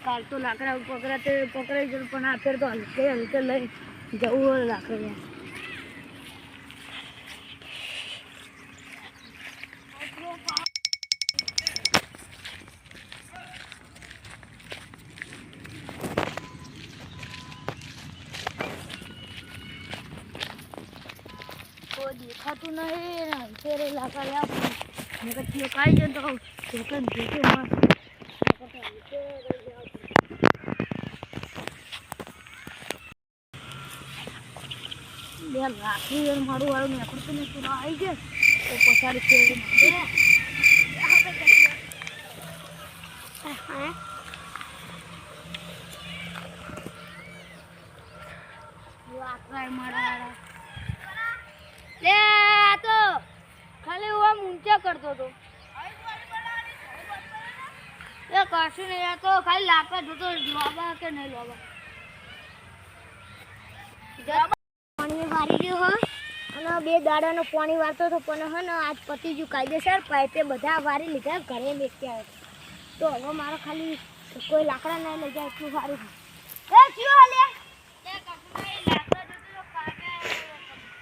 કાલ તો લાકડા પકડાઈ ગયું પણ આ ફેર તો હલકે લઈ જવું લાકડા દેખાતું નહીં ફેરે લાકડા લે કાઢી જાય તો રાખી મારું વાળું નીકળતું નહીં તું આવી જાય તો પછાડી ફેર લાકડા મારા લે તો ખાલી હું આમ ઊંચા કરતો હતો એ કશું નહીં તો ખાલી લાકડા જોતો લોબા કે નહીં લોબા પાણી વારી ગયો હો અને 2 દાડાનો પાણી વારતો હતો પણ હે ને આજ પતી ગયું કાયદેસર પાઇપે બધા વારી લીધા ઘરે મેક્યા તો હવે મારે ખાલી કોઈ લાકડા નહીં લઈ જાય એટલું સારું એ કયો હાલે એ કશું નહીં લાકડા જોતો પાકે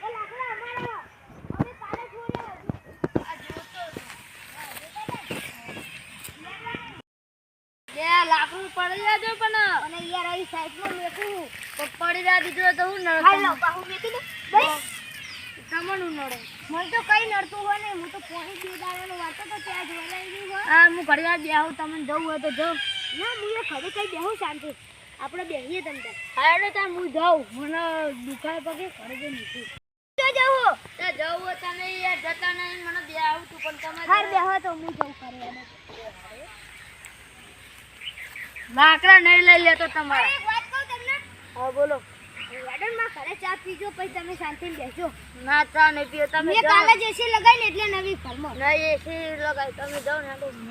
એ લાકડા અમારા અમે પાલે છોડ્યા આ જોતો લે લાકડું પડી જાજો પણ અને યાર આ સાઈડમાં મેકું તો પડી જા દીધું તો હું નળ હાલ બાહુ મેકી દે ભાઈ તમને નડે મને તો કઈ નડતું હોય ને હું તો પોણી 2 દાડાનો વાતો તો ત્યાં જોવાઈ ગયું હોય હા હું ઘડિયાળ બેહું તમને જવું હોય તો જાઉં ના હું એ ઘરે કઈ બેહું શાંતિ આપણે બેહીએ તમને હાડો ત્યાં હું જાઉં મને દુખાય પગે ઘરે જઈ નીકળું તો જાઉં તો જવું તને યાર જતા નહીં મને બેહું તું પણ તમે હાર બેહો તો હું જાઉં કરે લાકડા નહીં લઈ લેતો તમારે એક વાત કહું તમને હા બોલો ગાર્ડન માં ઘરે ચા પીજો પછી તમે શાંતિથી બેસો ના ચા નહીં પીઓ તમે મેં કાલે જ એસી લગાઈને એટલે નવી ફરમો નહીં એસી લગાઈ તમે જાઓ ને તો તું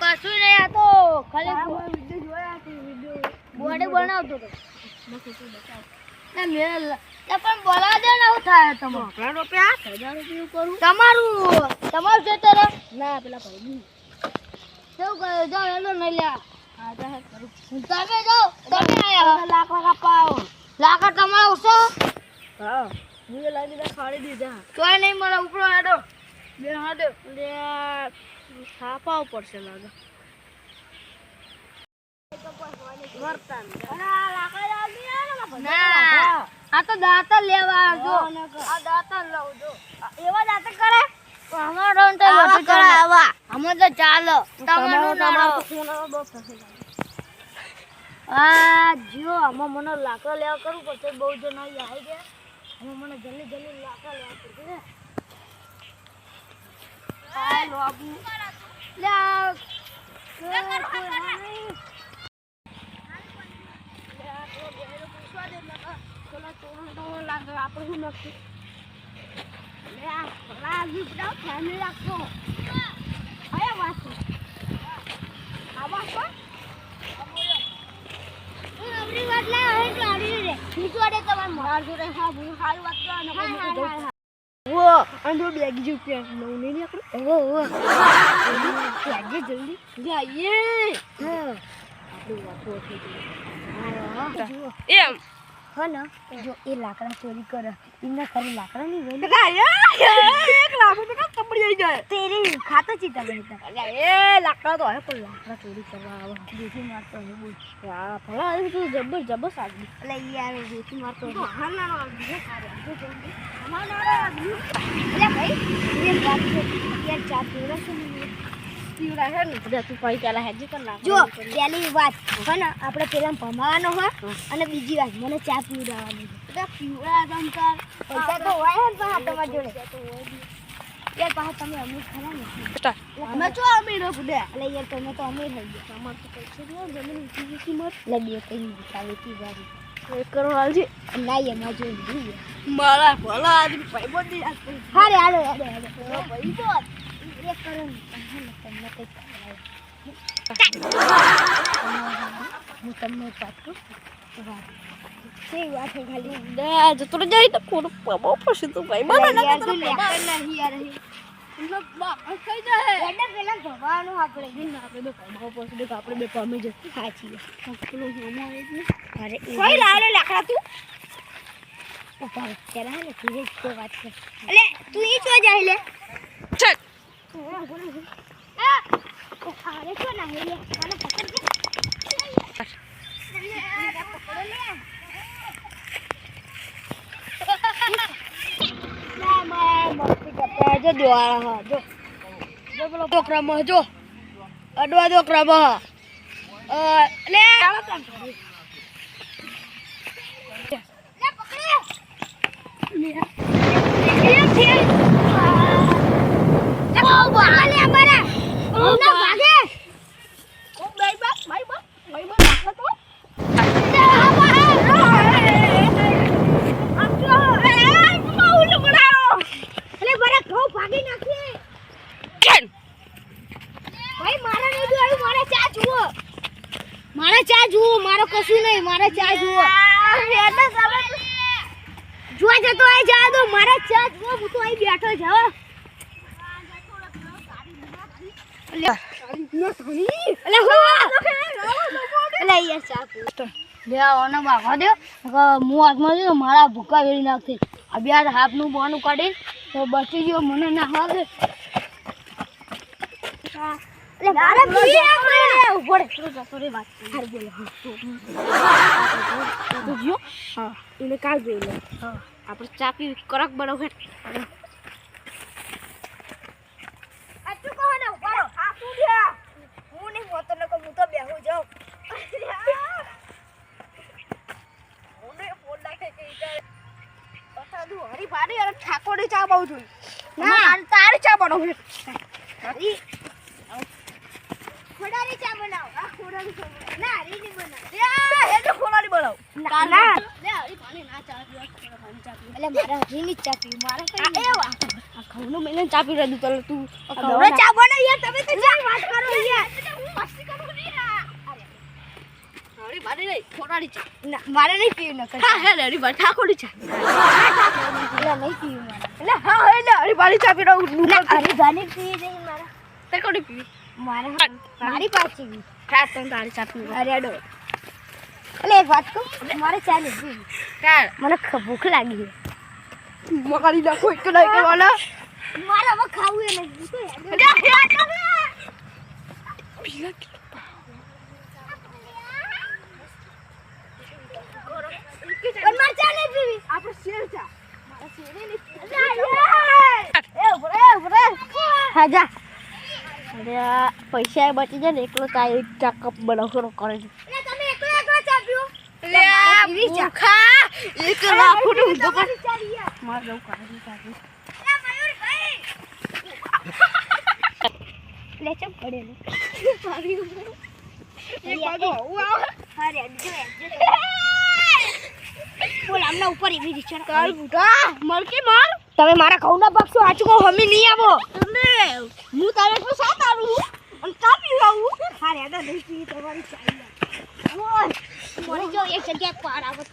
હા કશું નહીં આ તો ખાલી વિડિયો જોયા હતી વિડિયો બોર્ડે બનાવતો હતો ના મેં પણ બોલા દે ને હું થાય તમારું રૂપિયા 1000 રૂપિયા કરું તમારું છે તરે ના પેલા ભાઈ કેવું કરે જાઓ એલો નહીં લ્યા હા જા કરું તમે જાઓ તમે આયા લાકડા કાપાઓ લાકડા તમારા ઉસો હા હું લાગી દે ખાડી દીધા તોય નહીં મળે ઉપરો હાડો બે હાડો લે છાપાવ પડશે લાગે વર્તન આ લાકડા આવી ના આ તો દાંતા લેવા જો આ દાંતા લઉં જો એવા દાંતા કરે અમારો તો વધુ કરે આવા અમે તો ચાલો તમારું તો ફોન બહુ ફસે આ જો આમાં મને લાકડા લેવા કરું પડશે બહુ જણ આવી ગયા હવે મને જલ્દી લાકડા લેવા પડશે આ લોબુ લે એમ જો એ લાકડા ચોરી કરે એમને ખરી લાકડા નહીં હોય એક લાકડું તો કપડી આવી જાય તેરી ખાતો છે તમે એ લાકડા તો હે પણ લાકડા ચોરી કરવા આવે દેખી મારતો હે બોલ હા ભલા એ તો જબર સાગી એટલે યાર દેખી મારતો હા ના બીજો ખારે તો જલ્દી અમારો એટલે ભાઈ એ વાત છે યાર ચા પીવડા છે પીવડા હે ને બધા તું કઈ ચાલા હેજી કર નાખ જો પહેલી વાત હે ને આપણે પેલા ભમાવાનો હે અને બીજી વાત મને ચા પીવડાવવાની છે પીવડા તમતાર પૈસા તો હોય હે પણ તમારા જોડે યાર પાછા તમે અમીર ખરા ને અમે જો અમીર હો બુડે એટલે યાર તમે તો અમીર થઈ ગયા અમાર તો પૈસા દો જમીન ની કિંમત લગી કઈ ચાલે તી વારી એ કરો હાલજી ના એમાં જો દીધી મારા ભલા આદમી ભાઈબંધી હારે હાલે ભાઈબંધ એ કરો તમને કઈ હું તમને પાછું વાત છે ખાલી જતો જાય તો બહુ પછી તું ભાઈ બના નહીં યાર મતલબ બસ થઈ જાય એટલે પેલા ભવાનું આપણે દિન આપણે બે કમાવો પડશે આપણે બે કમી જશે સાચી પેલો હોમો આવે છે અરે કોઈ લાવે લાકડા તું ઉપર કેરા ને તું તો વાત કર એટલે તું ઈ છો જાય લે ચલ અરે તો ના હે લે મને પકડ જો દ્વારા હા જો પેલો છોકરામાં જો અડવા છોકરામાં લે ચાલો કામ કરે લે પકડે લે ઓ બોલા લે અમારા ઓ ના ભાગે ઓ ભાઈ બા નાખો તો ભાગી નાખી ભાઈ મારા નહીં જોયું મારે ચા જુઓ મારો કશું નહીં મારે ચા જુઓ જોવા જતો આઈ જા દો મારે ચા જુઓ હું તો અહીં બેઠો જ હવે મારા ભૂકા વેરી નાખતી અભ્યાસ હાથનું બોનું કાઢી તો બચી ગયો મને ના હવે મારે પીએ આપણે ઉપર થોડી વાત હાર બોલે તો જો હા એને કાલ જોઈ લે હા આપણે ચાપી કરક બનાવ હે આ તું કહો ને ઉપાડો આ તું દે હું નહીં હોતો ને હું તો બેહુ જાઉં ઓને ફોન લાગે કે ઈધર બતાદુ હરી ભાડી અરે ઠાકોડી ચા બહુ જોઈ ના તારી ચા બનાવ હે હરી ખોડાની ચા બનાવ આ ખોડાની ચા બનાવ ના હરી ની બનાવ એ તો ખોડાની બનાવ ના લે હરી ભાને ના ચા પીવા ખોડાની ચા પી એટલે મારા હરી ની ચા પી મારા કઈ એવા આ ખવનો મેને ચા પી રહ્યું તો તું ખવનો ચા બનાવ યાર તમે તો ચા વાત કરો યાર હું મસ્તી કરું ની હરી ભાને નહીં ખોડાની ચા ના મારે નહીં પીવું ન કર હા હે હરી ભા ઠાકોડી ચા એટલે નહીં પીવું મારે એટલે હા હે ને હરી ભાની ચા પી રહ્યું હરી ભાની પી નહીં મારા તે કોડી પી મારે મારી પાસે ખાસ તો તારી સાથે અરે અડો એટલે એક વાત કહું મારે ચા લીધી ચાલ મને ભૂખ લાગી છે મગાડી નાખો એક નહીં કરવાના મારે હવે ખાવું એ નહીં મારે ચા નહીં પીવી આપણે શેર ચા મારા શેરે નહીં હા જા અરે પૈસા બચી જાય ને એકલો ચા એક ચા કપ બનાવવાનો કરે છે તમે એકલો ચા પીઓ લે ભૂખા એક લાખો નું તો માર દઉં કાઢી કાઢી લે મયુરભાઈ લે ચમ પડે ને પાવી એક બાજુ આવ અરે જો બોલ આમના ઉપર એવી રીચર કાલ ભૂખા મરકી માર તમે મારા ઘઉંના પક્ષો આચકો હમી નહીં આવો તમને હું તારે તો સાથ આવું અને ચા પીવાવું હારે આડા દઈ તમારી ચાઈ બોલ મોરી જો એક જગ્યાએ પાર આવત